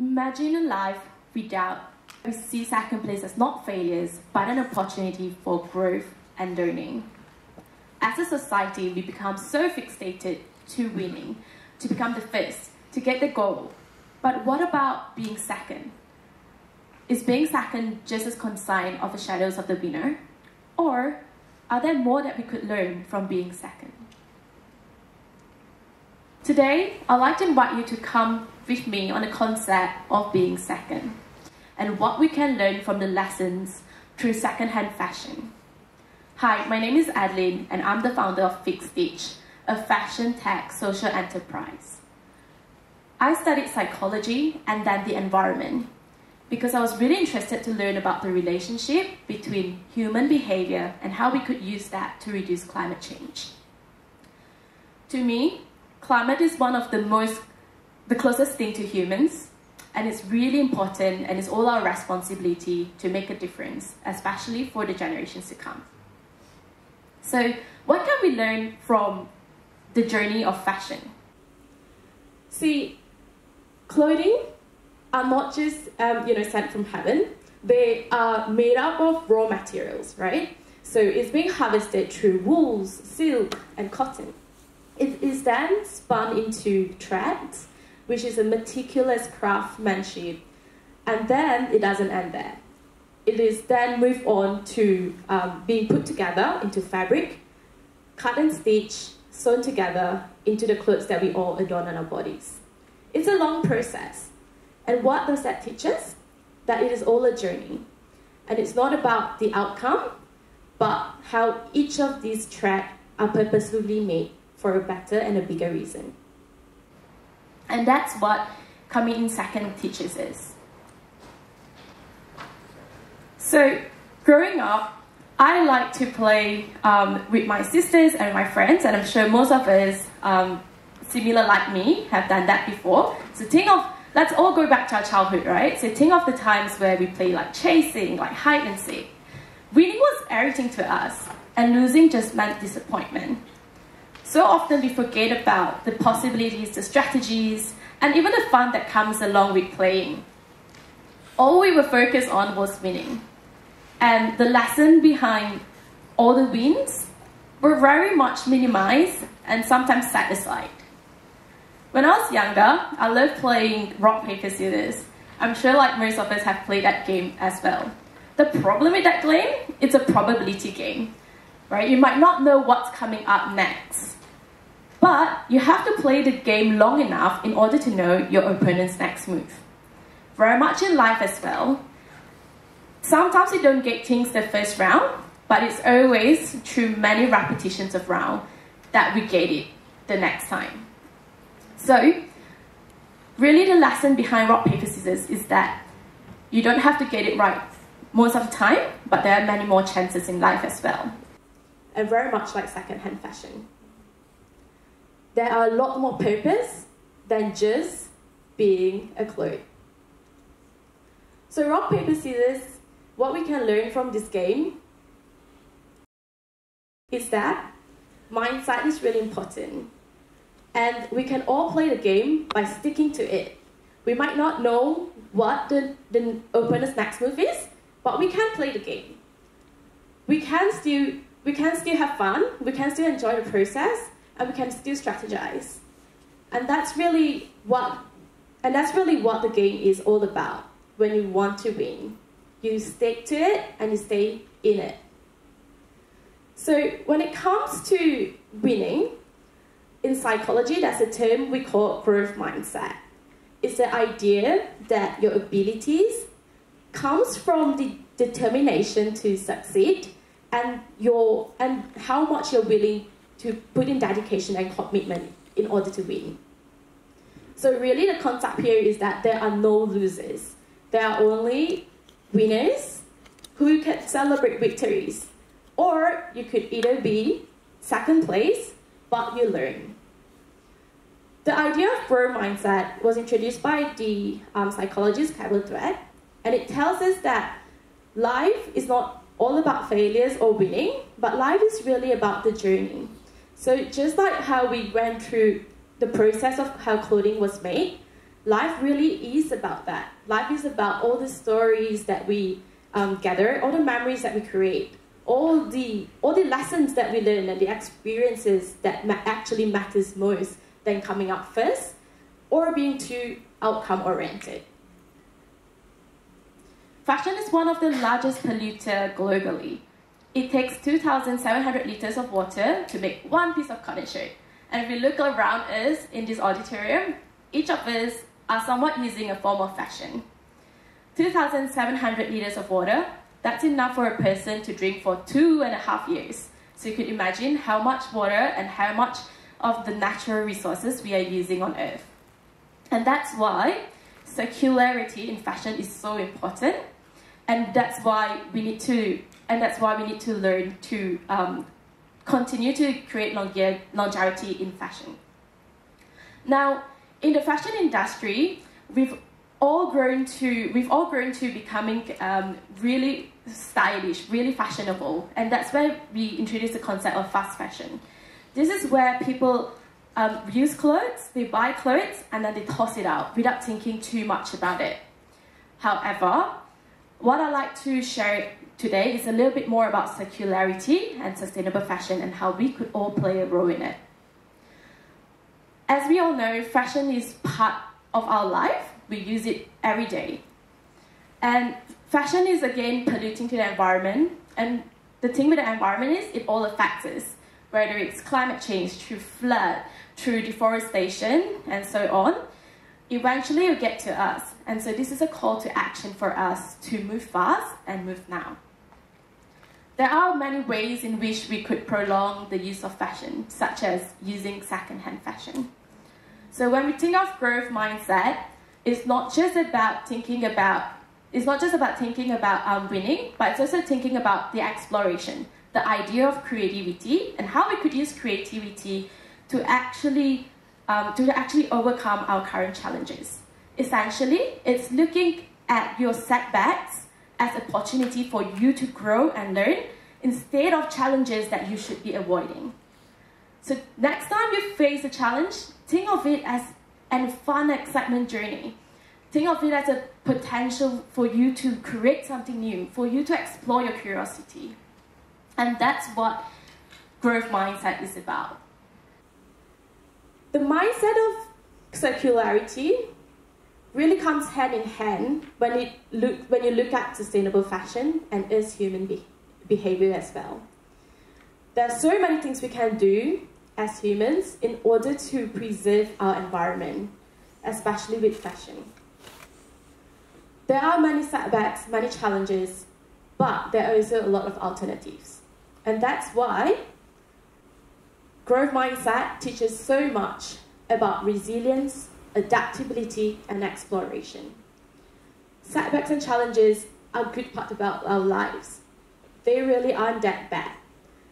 Imagine a life without. We see second place as not failures, but an opportunity for growth and learning. As a society, we become so fixated to winning, to become the first, to get the goal. But what about being second? Is being second just as consigned of the shadows of the winner? Or are there more that we could learn from being second? Today, I'd like to invite you to come with me on the concept of being second and what we can learn from the lessons through second-hand fashion. Hi, my name is Adeline and I'm the founder of Fixed Stitch, a fashion tech social enterprise. I studied psychology and then the environment because I was really interested to learn about the relationship between human behavior and how we could use that to reduce climate change. To me, climate is one of the closest thing to humans, and it's really important and it's all our responsibility to make a difference, especially for the generations to come. So, what can we learn from the journey of fashion? See, clothing are not just sent from heaven. They are made up of raw materials, right? So it's being harvested through wools, silk, and cotton. It is then spun into threads, which is a meticulous craftsmanship, and then it doesn't end there. It is then moved on to being put together into fabric, cut and stitched, sewn together into the clothes that we all adorn on our bodies. It's a long process. And what does that teach us? That it is all a journey. And it's not about the outcome, but how each of these threads are purposefully made for a better and a bigger reason. And that's what coming in second teaches us. So, growing up, I like to play with my sisters and my friends, and I'm sure most of us, similar like me, have done that before. So let's all go back to our childhood, right? So think of the times where we play like chasing, like hide and seek. Winning was everything to us, and losing just meant disappointment. So often we forget about the possibilities, the strategies, and even the fun that comes along with playing. All we were focused on was winning. And the lesson behind all the wins were very much minimized and sometimes set aside. When I was younger, I loved playing rock, paper, scissors. I'm sure like most of us have played that game as well. The problem with that game, it's a probability game, right? You might not know what's coming up next. But you have to play the game long enough in order to know your opponent's next move. Very much in life as well. Sometimes you don't get things the first round, but it's always through many repetitions of round that we get it the next time. So, really the lesson behind rock, paper, scissors is that you don't have to get it right most of the time, but there are many more chances in life as well. And very much like second-hand fashion. There are a lot more purpose than just being a clothes. So rock, paper, scissors, what we can learn from this game is that mindset is really important. And we can all play the game by sticking to it. We might not know what the opponent's next move is, but we can play the game. We can still have fun, we can still enjoy the process, and we can still strategize. And that's really what the game is all about when you want to win. You stick to it and you stay in it. So when it comes to winning, in psychology, that's a term we call growth mindset. It's the idea that your abilities comes from the determination to succeed and how much you're willing to put in dedication and commitment in order to win. So really the concept here is that there are no losers. There are only winners who can celebrate victories. Or you could either be second place, but you learn. The idea of growth mindset was introduced by the psychologist Kevin Thread, and it tells us that life is not all about failures or winning, but life is really about the journey. So just like how we went through the process of how clothing was made, life really is about that. Life is about all the stories that we gather, all the memories that we create, all the lessons that we learn, and the experiences that actually matters most than coming out first or being too outcome-oriented. Fashion is one of the largest polluters globally. It takes 2,700 liters of water to make one piece of cotton shirt. And if we look around us in this auditorium, each of us are somewhat using a form of fashion. 2,700 liters of water, that's enough for a person to drink for 2.5 years. So you could imagine how much water and how much of the natural resources we are using on Earth. And that's why circularity in fashion is so important. And that's why we need to learn to continue to create longevity in fashion. Now, in the fashion industry, we've all grown to becoming really stylish, really fashionable, and that's where we introduced the concept of fast fashion. This is where people use clothes, they buy clothes, and then they toss it out without thinking too much about it. However, what I'd like to share today is a little bit more about circularity and sustainable fashion and how we could all play a role in it. As we all know, fashion is part of our life. We use it every day. And fashion is again polluting to the environment. And the thing with the environment is it all affects us, whether it's climate change, through flood, through deforestation, and so on. Eventually it'll get to us. And so this is a call to action for us to move fast and move now. There are many ways in which we could prolong the use of fashion, such as using second-hand fashion. So when we think of growth mindset, it's not just about thinking about winning, but it's also thinking about the exploration, the idea of creativity, and how we could use creativity to actually overcome our current challenges. Essentially, it's looking at your setbacks as an opportunity for you to grow and learn instead of challenges that you should be avoiding. So next time you face a challenge, think of it as a fun, excitement journey. Think of it as a potential for you to create something new, for you to explore your curiosity. And that's what growth mindset is about. The mindset of circularity really comes hand in hand when you look at sustainable fashion and its human behavior as well. There are so many things we can do as humans in order to preserve our environment, especially with fashion. There are many setbacks, many challenges, but there are also a lot of alternatives. And that's why growth mindset teaches so much about resilience, adaptability, and exploration. Setbacks and challenges are a good part about our lives. They really aren't that bad.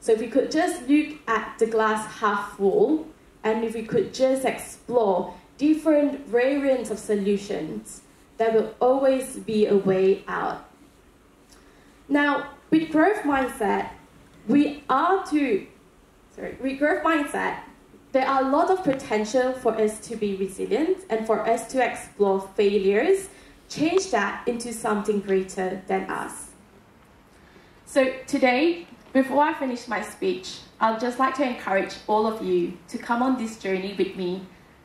So if we could just look at the glass half full, and if we could just explore different variants of solutions, there will always be a way out. Now, with growth mindset, there are a lot of potential for us to be resilient and for us to explore failures, change that into something greater than us. So today, before I finish my speech, I'd just like to encourage all of you to come on this journey with me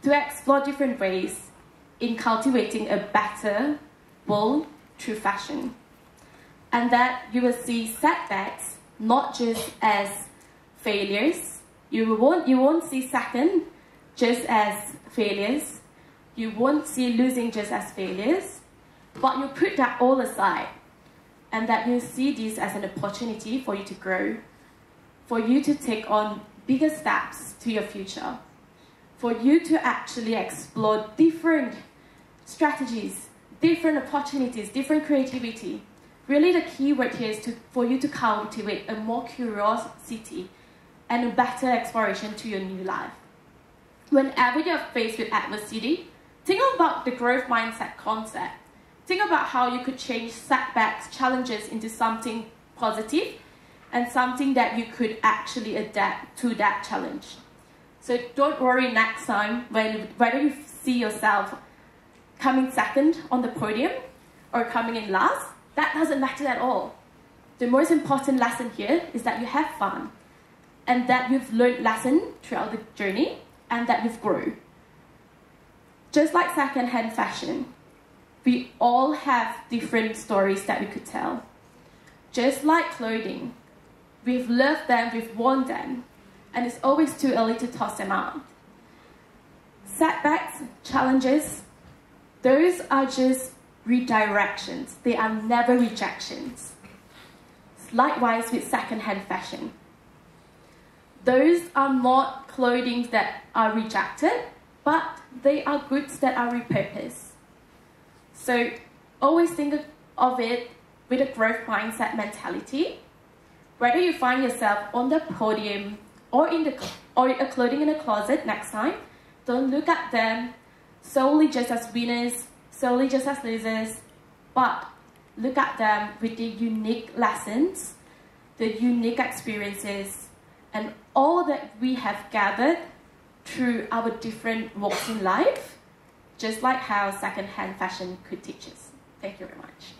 to explore different ways in cultivating a better world through fashion. And that you will see setbacks not just as failures. You won't see second just as failures. You won't see losing just as failures. But you put that all aside, and that you see this as an opportunity for you to grow, for you to take on bigger steps to your future, for you to actually explore different strategies, different opportunities, different creativity. Really the key word here is for you to cultivate a more curiosity and a better exploration to your new life. Whenever you're faced with adversity, think about the growth mindset concept. Think about how you could change setbacks, challenges into something positive and something that you could actually adapt to that challenge. So don't worry next time whether you see yourself coming second on the podium or coming in last, that doesn't matter at all. The most important lesson here is that you have fun and that you've learned lessons throughout the journey and that you've grown. Just like second-hand fashion, we all have different stories that we could tell. Just like clothing, we've loved them, we've worn them, and it's always too early to toss them out. Setbacks, challenges, those are just redirections. They are never rejections. Likewise with second-hand fashion. Those are not clothing that are rejected, but they are goods that are repurposed. So always think of it with a growth mindset mentality. Whether you find yourself on the podium or a clothing in a closet next time, don't look at them solely just as winners, solely just as losers, but look at them with the unique lessons, the unique experiences, and all that we have gathered through our different walks in life, just like how second-hand fashion could teach us. Thank you very much.